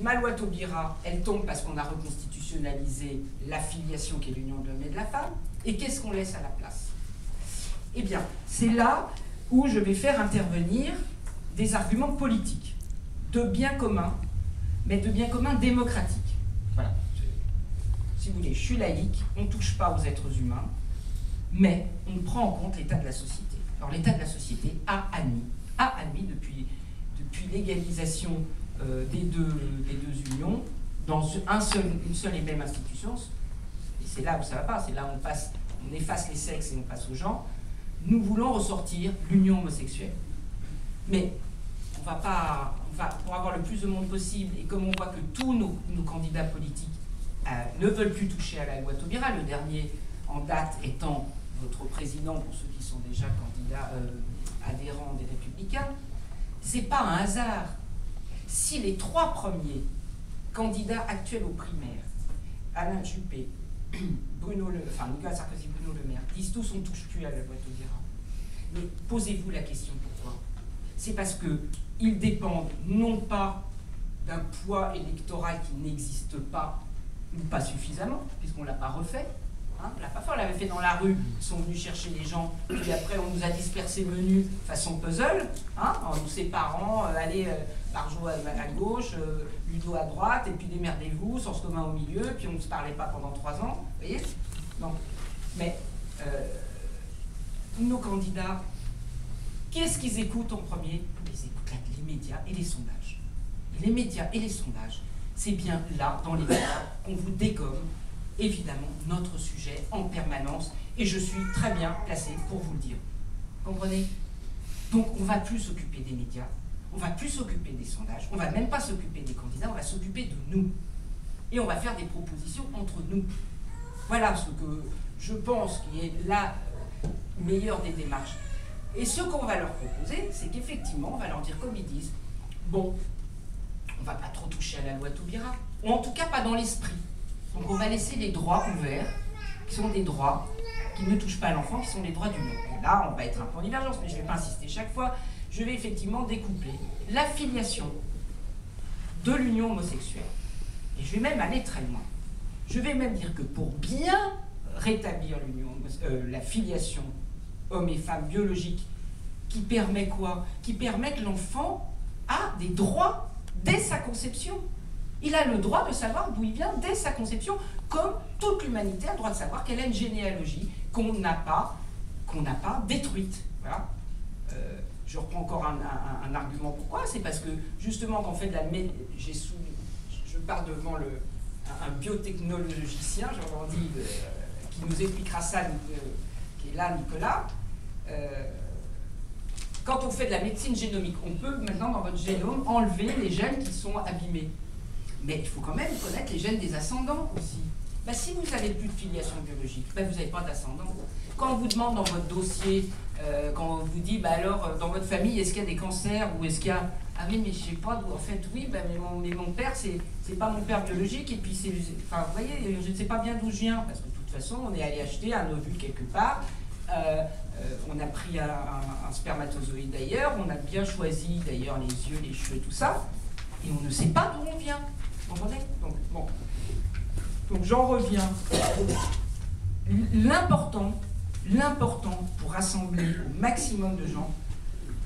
Ma loi Taubira, elle tombe parce qu'on a reconstitutionnalisé la filiation qui est l'union de l'homme et de la femme. Et qu'est-ce qu'on laisse à la place? Eh bien, c'est là où je vais faire intervenir des arguments politiques, de bien commun, mais de bien commun démocratique. Voilà. Si vous voulez, je suis laïque, on ne touche pas aux êtres humains, mais on prend en compte l'état de la société. Alors l'état de la société a admis depuis l'égalisation des deux unions, dans une seule et même institution, et c'est là où ça ne va pas, c'est là où on efface les sexes et on passe aux genres. Nous voulons ressortir l'union homosexuelle. Mais pour avoir le plus de monde possible, et comme on voit que tous nos candidats politiques ne veulent plus toucher à la loi Taubira, le dernier en date étant votre président, pour ceux qui sont déjà candidats adhérents des Républicains, c'est pas un hasard. Si les 3 premiers candidats actuels aux primaires, Alain Juppé, Nicolas Sarkozy, Bruno Le Maire, disent tous on ne touche plus à la loi Taubira. Mais posez-vous la question pourquoi? C'est parce qu'ils dépendent non pas d'un poids électoral qui n'existe pas, ou pas suffisamment, puisqu'on ne l'a pas refait. Hein, on l'a pas fait, on l'avait fait dans la rue, ils sont venus chercher les gens, puis après on nous a dispersé menus façon puzzle, hein, en nous séparant, allez, Barjot à gauche, Ludo à droite, et puis démerdez-vous, Sens commun au milieu, puis on ne se parlait pas pendant 3 ans, vous voyez? Non. Mais nos candidats, qu'est-ce qu'ils écoutent en premier? Ils écoutent les médias et les sondages. Et les médias et les sondages, c'est bien là, dans les médias, qu'on vous dégomme évidemment notre sujet en permanence, et je suis très bien placé pour vous le dire. Comprenez? Donc on ne va plus s'occuper des médias, on ne va plus s'occuper des sondages, on ne va même pas s'occuper des candidats, on va s'occuper de nous. Et on va faire des propositions entre nous. Voilà ce que je pense qui est la meilleure des démarches. Et ce qu'on va leur proposer, c'est qu'effectivement, on va leur dire comme ils disent, bon, on ne va pas trop toucher à la loi Taubira, ou en tout cas pas dans l'esprit. Donc on va laisser les droits ouverts, qui sont des droits qui ne touchent pas à l'enfant, qui sont les droits du monde. Et là, on va être un peu en divergence, mais je ne vais pas insister chaque fois. Je vais effectivement découpler l'affiliation de l'union homosexuelle. Et je vais même aller très loin. Je vais même dire que pour bien rétablir la filiation homme et femme biologique, qui permet quoi? Qui permet que l'enfant a des droits dès sa conception. Il a le droit de savoir d'où il vient dès sa conception, comme toute l'humanité a le droit de savoir qu'elle a une généalogie qu'on n'a pas détruite. Voilà. Je reprends encore un argument. Pourquoi? C'est parce que justement quand on fait de la je parle devant un biotechnologicien, j'en dis, qui nous expliquera ça, qui est là, Nicolas. Quand on fait de la médecine génomique, on peut maintenant dans votre génome enlever les gènes qui sont abîmés. Mais il faut quand même connaître les gènes des ascendants aussi. Ben, si vous n'avez plus de filiation biologique, ben, vous n'avez pas d'ascendant. Quand on vous demande dans votre dossier, quand on vous dit, ben alors, dans votre famille, est-ce qu'il y a des cancers ou est-ce qu'il y a... Ah oui, mais je ne sais pas, en fait, oui, ben, mais mon père, c'est pas mon père biologique, et puis c'est... Enfin, vous voyez, je ne sais pas bien d'où je viens, parce que de toute façon, on est allé acheter un ovule quelque part, on a pris un spermatozoïde d'ailleurs, on a bien choisi d'ailleurs les yeux, les cheveux, tout ça, et on ne sait pas d'où on vient. Vous comprenez? Donc, bon. Donc j'en reviens. L'important pour rassembler au maximum de gens,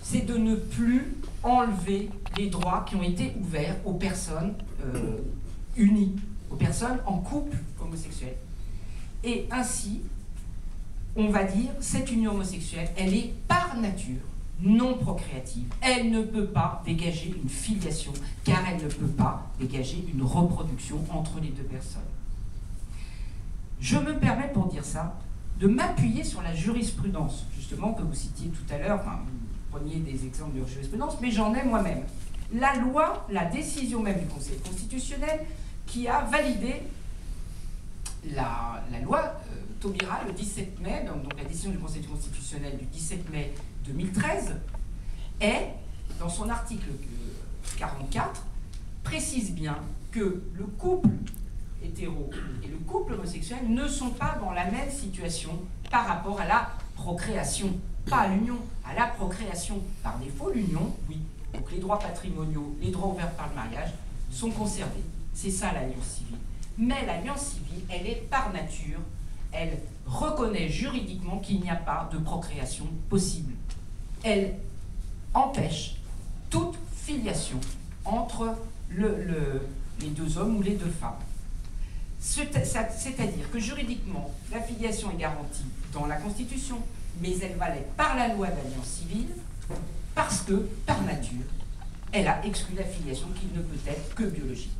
c'est de ne plus enlever les droits qui ont été ouverts aux personnes unies, aux personnes en couple homosexuel. Et ainsi, on va dire, cette union homosexuelle, elle est par nature non procréative. Elle ne peut pas dégager une filiation, car elle ne peut pas dégager une reproduction entre les deux personnes. Je me permets, pour dire ça, de m'appuyer sur la jurisprudence, justement, que vous citiez tout à l'heure, enfin, vous preniez des exemples de jurisprudence, mais j'en ai moi-même. La loi, la décision même du Conseil constitutionnel, qui a validé la loi Taubira le 17 mai, donc la décision du Conseil constitutionnel du 17 mai 2013, est, dans son article 44, précise bien que le couple hétéro et le couple homosexuel ne sont pas dans la même situation par rapport à la procréation, pas à l'union, à la procréation. Par défaut, l'union, oui. Donc les droits patrimoniaux, les droits ouverts par le mariage sont conservées. C'est ça l'alliance civile. Mais l'alliance civile, elle est par nature, elle reconnaît juridiquement qu'il n'y a pas de procréation possible. Elle empêche toute filiation entre les deux hommes ou les deux femmes. C'est-à-dire que juridiquement, la filiation est garantie dans la Constitution, mais elle va l'être par la loi d'alliance civile, parce que, par nature, elle a exclu la filiation qui ne peut être que biologique.